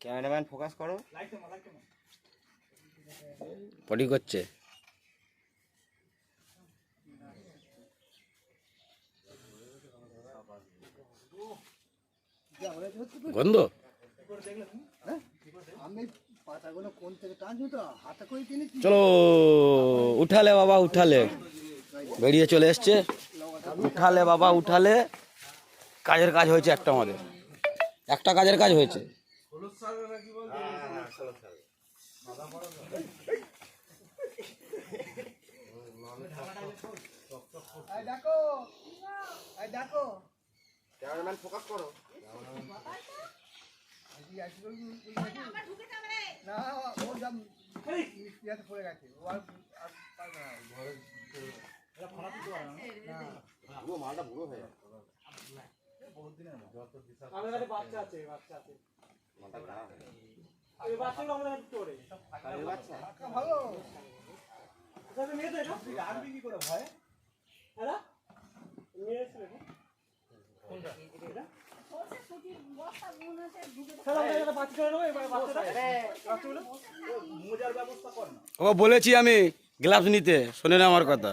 Cameraman focus করো। পটি করছে। গন্ধ চলো উঠালে বাবা, উঠালে বেরিয়ে চলে এসছে। উঠালে বাবা, উঠালে কাজের কাজ হয়েছে একটা, আমাদের একটা কাজের কাজ হয়েছে। ক্যামেরাম্যান ফোকাস করো। মালটা বুড়ো হয়ে যাবে। ও বলেছি আমি গ্লাভস নিতে, শোনে না আমার কথা।